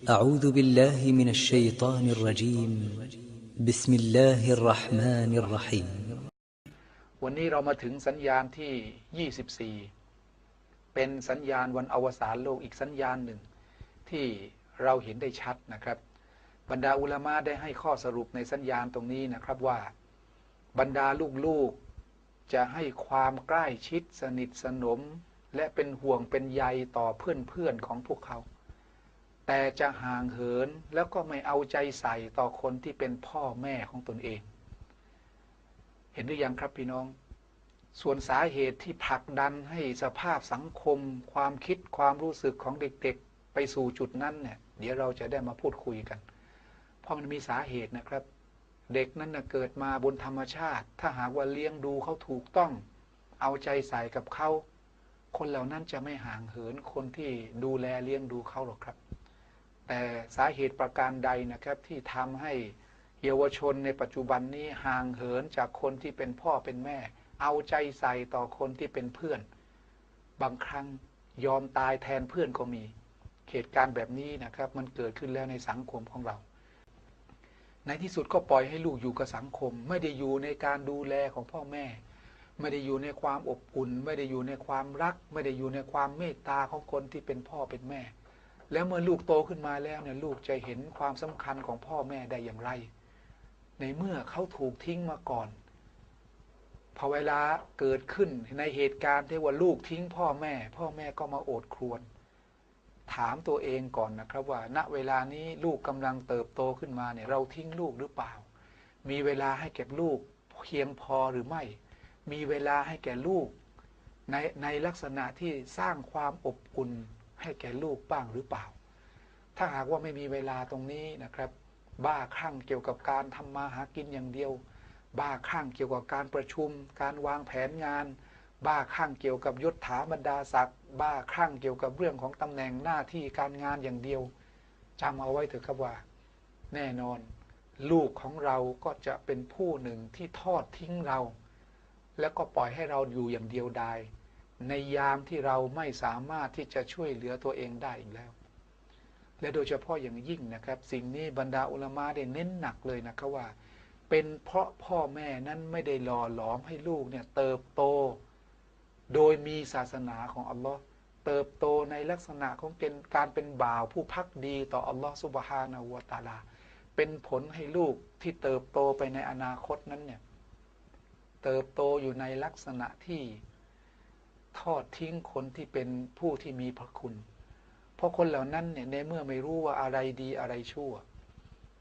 أعوذ بالله من الشيطان الرجيم بسم الله الرحمن الرحيم วันนี้เรามาถึงสัญญาณที่ 24เป็นสัญญาณวันอวสานโลกอีกสัญญาณหนึ่งที่เราเห็นได้ชัดนะครับบรรดาอุลามะได้ให้ข้อสรุปในสัญญาณตรงนี้นะครับว่าบรรดาลูกๆจะให้ความใกล้ชิดสนิทสนมและเป็นห่วงเป็นใยต่อเพื่อนๆของพวกเขาแต่จะห่างเหินแล้วก็ไม่เอาใจใส่ต่อคนที่เป็นพ่อแม่ของตนเองเห็นหรือยังครับพี่น้องส่วนสาเหตุที่ผลักดันให้สภาพสังคมความคิดความรู้สึกของเด็กๆไปสู่จุดนั้นเนี่ยเดี๋ยวเราจะได้มาพูดคุยกันเพราะมันมีสาเหตุนะครับเด็กนั้นเกิดมาบนธรรมชาติถ้าหากว่าเลี้ยงดูเขาถูกต้องเอาใจใส่กับเขาคนเหล่านั้นจะไม่ห่างเหินคนที่ดูแลเลี้ยงดูเขาหรอกครับแต่สาเหตุประการใดนะครับที่ทำให้เยาวชนในปัจจุบันนี้ห่างเหินจากคนที่เป็นพ่อเป็นแม่เอาใจใส่ต่อคนที่เป็นเพื่อนบางครั้งยอมตายแทนเพื่อนก็มีเหตุการณ์แบบนี้นะครับมันเกิดขึ้นแล้วในสังคมของเราในที่สุดก็ปล่อยให้ลูกอยู่กับสังคมไม่ได้อยู่ในการดูแลของพ่อแม่ไม่ได้อยู่ในความอบอุ่นไม่ได้อยู่ในความรักไม่ได้อยู่ในความเมตตาของคนที่เป็นพ่อเป็นแม่แล้วเมื่อลูกโตขึ้นมาแล้วเนี่ยลูกจะเห็นความสำคัญของพ่อแม่ได้อย่างไรในเมื่อเขาถูกทิ้งมาก่อนพอเวลาเกิดขึ้นในเหตุการณ์ที่ว่าลูกทิ้งพ่อแม่ก็มาโอดครวญถามตัวเองก่อนนะครับว่าณเวลานี้ลูกกำลังเติบโตขึ้นมาเนี่ยเราทิ้งลูกหรือเปล่ามีเวลาให้แก่ลูกเพียงพอหรือไม่มีเวลาให้แก่ลูกในลักษณะที่สร้างความอบอุ่นให้แก่ลูกบ้างหรือเปล่าถ้าหากว่าไม่มีเวลาตรงนี้นะครับบ้าคลั่งเกี่ยวกับการทำมาหากินอย่างเดียวบ้าคลั่งเกี่ยวกับการประชุมการวางแผนงานบ้าคลั่งเกี่ยวกับยศถาบรรดาศักดิ์บ้าคลั่งเกี่ยวกับเรื่องของตำแหน่งหน้าที่การงานอย่างเดียวจำเอาไว้เถอะครับว่าแน่นอนลูกของเราก็จะเป็นผู้หนึ่งที่ทอดทิ้งเราแล้วก็ปล่อยให้เราอยู่อย่างเดียวดายในยามที่เราไม่สามารถที่จะช่วยเหลือตัวเองได้อีกแล้วและโดยเฉพาะอย่างยิ่งนะครับสิ่งนี้บรรดาอุลามะได้เน้นหนักเลยนะครับว่าเป็นเพราะพ่อแม่นั้นไม่ได้หล่อหลอมให้ลูกเนี่ยเติบโตโดยมีศาสนาของอัลลอฮ์เติบโตในลักษณะของการเป็นบ่าวผู้ภักดีต่ออัลลอฮ์ซุบฮานะฮูวะตะอาลาเป็นผลให้ลูกที่เติบโตไปในอนาคตนั้นเนี่ยเติบโตอยู่ในลักษณะที่ทอดทิ้งคนที่เป็นผู้ที่มีพระคุณเพราะคนเหล่านั้นเนี่ยในเมื่อไม่รู้ว่าอะไรดีอะไรชั่ว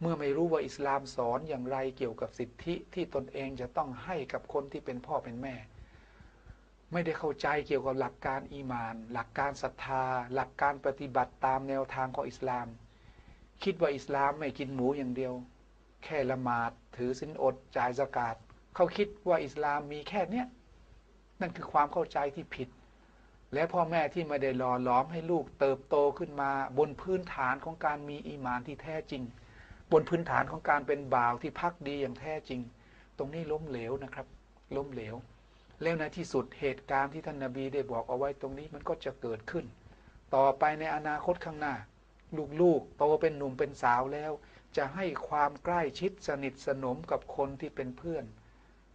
เมื่อไม่รู้ว่าอิสลามสอนอย่างไรเกี่ยวกับสิทธิที่ตนเองจะต้องให้กับคนที่เป็นพ่อเป็นแม่ไม่ได้เข้าใจเกี่ยวกับหลักการอีหม่านหลักการศรัทธาหลักการปฏิบัติตามแนวทางของอิสลามคิดว่าอิสลามไม่กินหมูอย่างเดียวแค่ละหมาดถือศีลอดจ่ายซะกาตเขาคิดว่าอิสลามมีแค่เนี้ยนั่นคือความเข้าใจที่ผิดและพ่อแม่ที่ไม่ได้หล่อหลอมให้ลูกเติบโตขึ้นมาบนพื้นฐานของการมีอีหม่านที่แท้จริงบนพื้นฐานของการเป็นบ่าวที่ภักดีอย่างแท้จริงตรงนี้ล้มเหลวนะครับล้มเหลวแล้วในที่สุดเหตุการณ์ที่ท่านนบีได้บอกเอาไว้ตรงนี้มันก็จะเกิดขึ้นต่อไปในอนาคตข้างหน้าลูกๆโตเป็นหนุ่มเป็นสาวแล้วจะให้ความใกล้ชิดสนิทสนมกับคนที่เป็นเพื่อน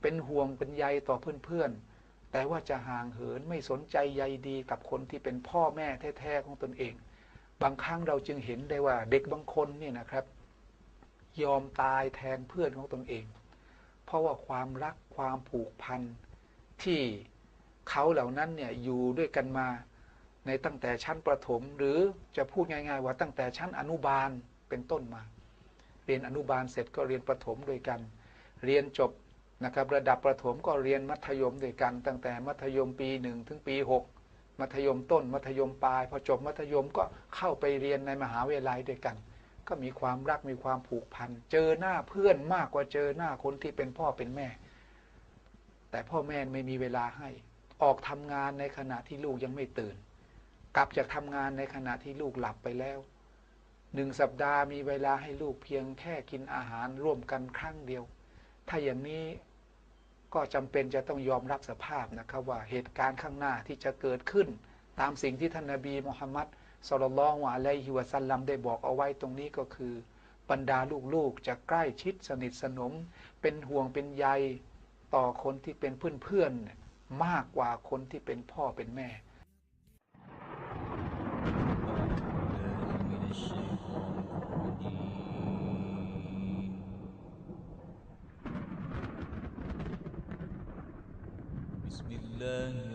เป็นห่วงเป็นใยต่อเพื่อนๆแต่ว่าจะห่างเหินไม่สนใจใยดีกับคนที่เป็นพ่อแม่แท้ๆของตนเองบางครั้งเราจึงเห็นได้ว่าเด็กบางคนเนี่ยนะครับยอมตายแทนเพื่อนของตนเองเพราะว่าความรักความผูกพันที่เขาเหล่านั้นเนี่ยอยู่ด้วยกันมาในตั้งแต่ชั้นประถมหรือจะพูดง่ายๆว่าตั้งแต่ชั้นอนุบาลเป็นต้นมาเรียนอนุบาลเสร็จก็เรียนประถมด้วยกันเรียนจบนะครับระดับประถมก็เรียนมัธยมด้วยกันตั้งแต่มัธยมปี1ถึงปี6มัธยมต้นมัธยมปลายพอจบมัธยมก็เข้าไปเรียนในมหาวิทยาลัยด้วยกันก็มีความรักมีความผูกพันเจอหน้าเพื่อนมากกว่าเจอหน้าคนที่เป็นพ่อเป็นแม่แต่พ่อแม่ไม่มีเวลาให้ออกทำงานในขณะที่ลูกยังไม่ตื่นกลับจากทำงานในขณะที่ลูกหลับไปแล้ว1 สัปดาห์มีเวลาให้ลูกเพียงแค่กินอาหารร่วมกันครั้งเดียวถ้าอย่างนี้ก็จำเป็นจะต้องยอมรับสภาพนะครับว่าเหตุการณ์ข้างหน้าที่จะเกิดขึ้นตามสิ่งที่ท่านนบีมุฮัมมัด ศ็อลลัลลอฮุอะลัยฮิวะซัลลัมได้บอกเอาไว้ตรงนี้ก็คือบรรดาลูกๆจะใกล้ชิดสนิทสนมเป็นห่วงเป็นใยต่อคนที่เป็นเพื่อนๆมากกว่าคนที่เป็นพ่อเป็นแม่ بسم الله